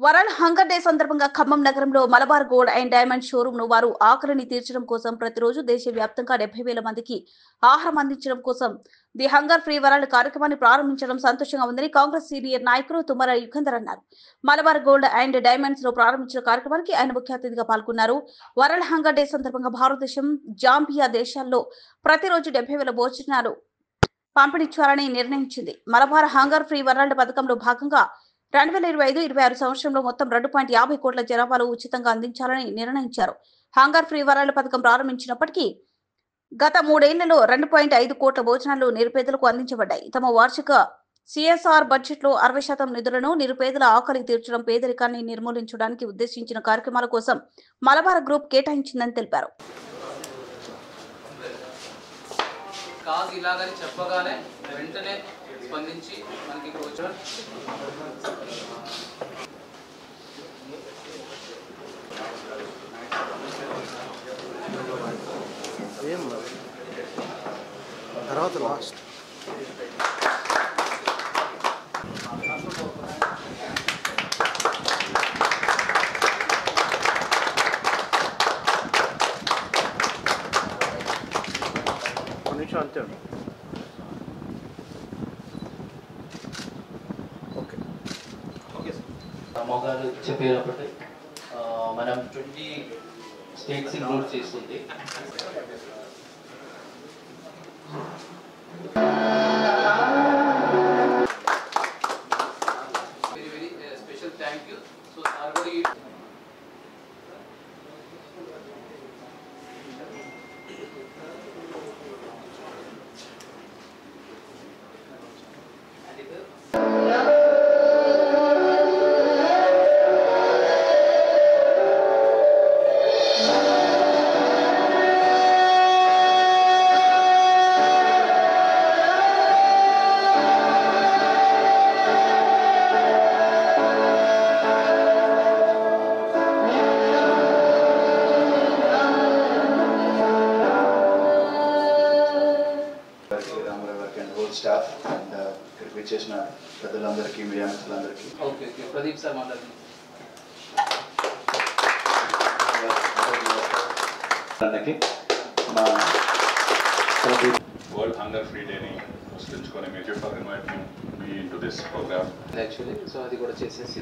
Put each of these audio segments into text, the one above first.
World hunger day సందర్భంగా ఖమ్మం నగరంలో Malabar gold and diamond showroom ను వారు ఆకలిని తీర్చడం కోసం ప్రతిరోజు దేశవ్యాప్తంగా 70,000 మందికి ఆహారం అందించడం కోసం ది హంగర్ ఫ్రీ వరల్డ్ కార్యక్రమాన్ని ప్రారంభించడం సంతోషంగా ఉందని కాంగ్రెస్ సీనియర్ నాయకులు తుమ్మల యుగంధర్ అన్నారు. మలబార్ గోల్డ్ అండ్ డైమండ్స్ లో ప్రారంభించిన కార్యక్రమానికి ఆయన ముఖ్య అతిథిగా పాల్గొన్నారు. వరల్డ్ హంగర్ డే సందర్భంగా భారతదేశం, జాంబియా దేశాల్లో ప్రతిరోజు 70,000 భోజనాలు పంపిణీ చేయాలని నిర్ణయించింది. మలబార్ హంగర్ ఫ్రీ వరల్డ్ పథకంలో భాగంగా 2025-26 సంవత్సరంలో మొత్తం 2.50 కోట్ల జనాభాలు ఉచితంగా అందించాలని నిర్ణయించారు. హంగర్ ఫ్రీ వరల్డ్ పథకం ప్రారంభించినప్పటికీ గత 3 ఏళ్లలో 2.5 కోట్ల భోజనాలు నిరుపేదలకు అందించబడ్డాయి. తమ వార్షిక సిఎస్ఆర్ బడ్జెట్ లో 60% నిధులను నిరుపేదల ఆకలి తీర్చడం, పేదరికాన్ని నిర్మూలించడానికి ఉద్దేశించిన కార్యక్రమాల కోసం మలబార్ గ్రూప్ కేటాయించిందని తెలిపారు. స్పందించి మనకి తర్వాత లాస్ట్ నిమిషం అంతే మోగాలు చెప్పేటప్పటి మనం 20 స్టేట్స్ ఇంక్లూడ్ చేస్తుంది. Very special thank you. So sir కూడా స్టాఫ్ అండ్ ఇక్కడికి వచ్చేసిన పెద్దలందరికీ, మీడియా మిత్రులందరికీ. ఓకే ప్రదీప్ సార్ మాట్లాడండి. వరల్డ్ హంగర్ ఫ్రీ డేని పురస్కరించుకొని మీరు for inviting me into this programme. Actually so అది కూడా చేసేసి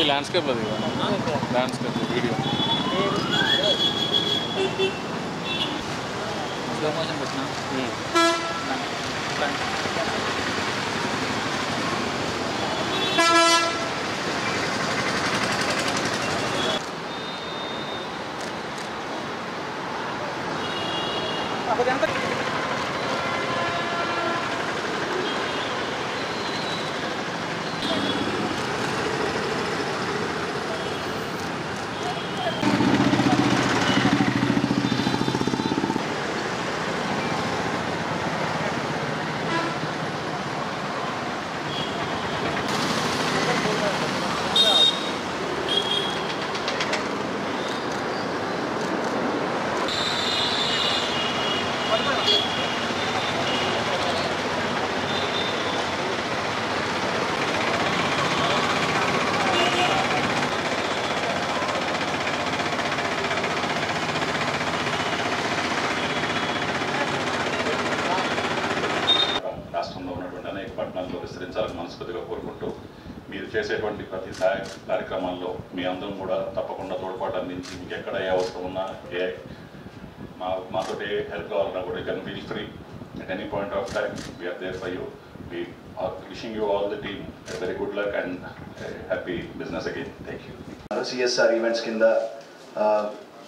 ల్యాండ్స్కేప్ అది ల్యాండ్స్కేప్ వీడియో స్లో మోషన్ పెట్టినా చేసేటువంటి ప్రతి సహాయ కార్యక్రమాల్లో మీ అందరం కూడా తప్పకుండా తోడ్పాటు అందించి మీకు ఎక్కడ ఏ అవసరం ఉన్నా మాతో ఏ హెల్ప్ కావాలన్నా కూడా you can feel free at any point of time. We are there for you. We are wishing you all the team a very good luck and happy business again. Thank you. CSR events kinda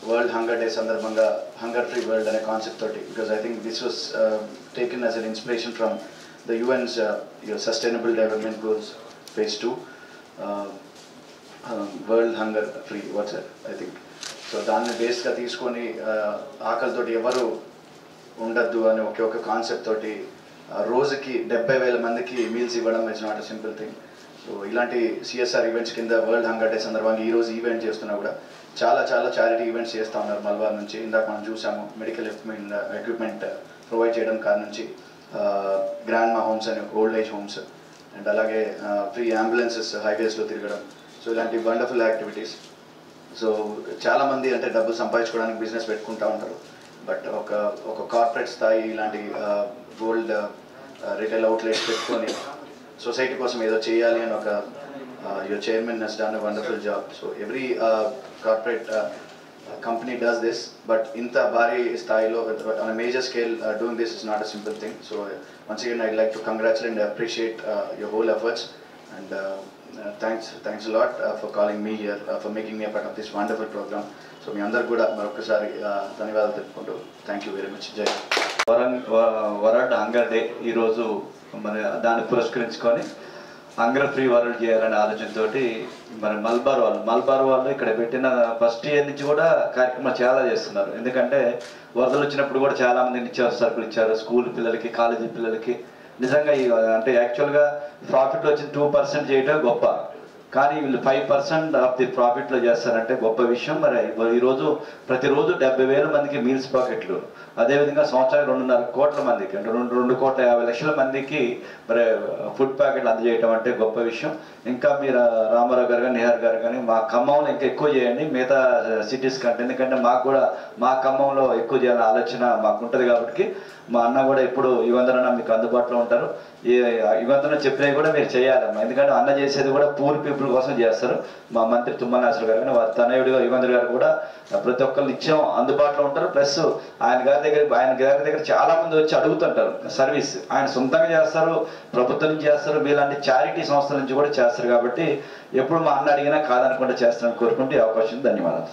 World Hunger Day సందర్భంగా Hunger Free World అనే concept తోటి, because I think this was taken as an inspiration from the UN's Sustainable Development Goals Phase 2, World Hunger Free, what's that? I think. So దాన్ని బేస్గా తీసుకొని ఆకలితోటి ఎవరు ఉండద్దు అనే ఒక concept తోటి రోజుకి 70,000 మందికి మీల్స్ ఇవ్వడం it's not a simple thing. So ఇలాంటి సిఎస్ఆర్ ఈవెంట్స్ కింద వరల్డ్ హంగర్ డే సందర్భంగా ఈరోజు ఈవెంట్ చేస్తున్నా కూడా చాలా చారిటీ ఈవెంట్స్ చేస్తూ ఉన్నారు మల్బార్ నుంచి. ఇందాక మనం చూసాము మెడికల్ ఎక్విప్మెంట్ ప్రొవైడ్ చేయడం కాడ నుంచి గ్రాండ్ మా హోమ్స్ అని ఓల్డ్ ఏజ్ హోమ్స్, అండ్ అలాగే ఫ్రీ అంబులెన్సెస్ హైవేస్లో తిరగడం. సో ఇలాంటి వండర్ఫుల్ యాక్టివిటీస్. సో చాలామంది అంటే డబ్బులు సంపాదించుకోవడానికి బిజినెస్ పెట్టుకుంటూ ఉంటారు, బట్ ఒక కార్పొరేట్ స్థాయి ఇలాంటి గోల్డ్ రిటైల్ అవుట్లెట్స్ పెట్టుకొని సొసైటీ కోసం ఏదో చేయాలి అని ఒక your chairman has done a wonderful job. So every corporate company does this, but ఇంత భారీ స్థాయిలో on a major scale doing this is not a simple thing. So once again I'd like to congratulate and appreciate your whole efforts, and thanks a lot for calling me here, for making me a part of this wonderful program. So మీ అందరికి కూడా మరొకసారి ధన్యవాదాలు తెలుపుకుంటూ thank you very much. జై world hunger day ఈరోజు మన దాన్ని పురస్కరించుకొని హంగర్ ఫ్రీ వరల్డ్ చేయాలనే ఆలోచనతోటి మరి మల్బార్ వాళ్ళు ఇక్కడ పెట్టిన ఫస్ట్ ఇయర్ నుంచి కూడా కార్యక్రమాలు చాలా చేస్తున్నారు. ఎందుకంటే వరదలు వచ్చినప్పుడు కూడా చాలా మంది ఇచ్చారు, సరుకులు ఇచ్చారు స్కూల్ పిల్లలకి, కాలేజీ పిల్లలకి. నిజంగా అంటే యాక్చువల్గా ప్రాఫిట్ వచ్చిన 2% చేయడం గొప్ప, కానీ వీళ్ళు 5% ఆఫ్ ది ప్రాఫిట్లో చేస్తారంటే గొప్ప విషయం. మరి ఈరోజు ప్రతిరోజు 70,000 మందికి మీల్స్ పాకెట్లు, అదేవిధంగా సంవత్సరానికి 2.5 కోట్ల మందికి అంటే 2,50,00,000 మందికి మరి ఫుడ్ ప్యాకెట్లు అందజేయటం అంటే గొప్ప విషయం. ఇంకా మీరు రామారావు గారు కానీ నిహార్ గారు కానీ మా ఖమ్మంలో ఇంకా ఎక్కువ చేయండి మిగతా సిటీస్ కంటే, ఎందుకంటే మాకు కూడా మా ఖమ్మంలో ఎక్కువ చేయాలని ఆలోచన మాకు ఉంటుంది. కాబట్టి మా అన్న కూడా ఇప్పుడు యువందరన్న మీకు అందుబాటులో ఉంటారు. యువందరన్న చెప్పినవి కూడా మీరు చేయాలమ్మా, ఎందుకంటే అన్న చేసేది కూడా పూర్ పీపుల్ కోసం చేస్తారు. మా మంత్రి తుమ్మల నాసర్ గారు కానీ వారి తనయుడిగా యువందర్ గారు కూడా ప్రతి ఒక్కరు నిత్యం అందుబాటులో ఉంటారు. ప్లస్ ఆయన గారి దగ్గర చాలా మంది వచ్చి అడుగుతుంటారు సర్వీస్. ఆయన సొంతంగా చేస్తారు, ప్రభుత్వం నుంచి చేస్తారు, మీలాంటి చారిటీ సంస్థల నుంచి కూడా చేస్తారు. కాబట్టి ఎప్పుడు మా అన్న అడిగినా కాదనకుండా చేస్తారని కోరుకుంటే అవకాశం. ధన్యవాదాలు.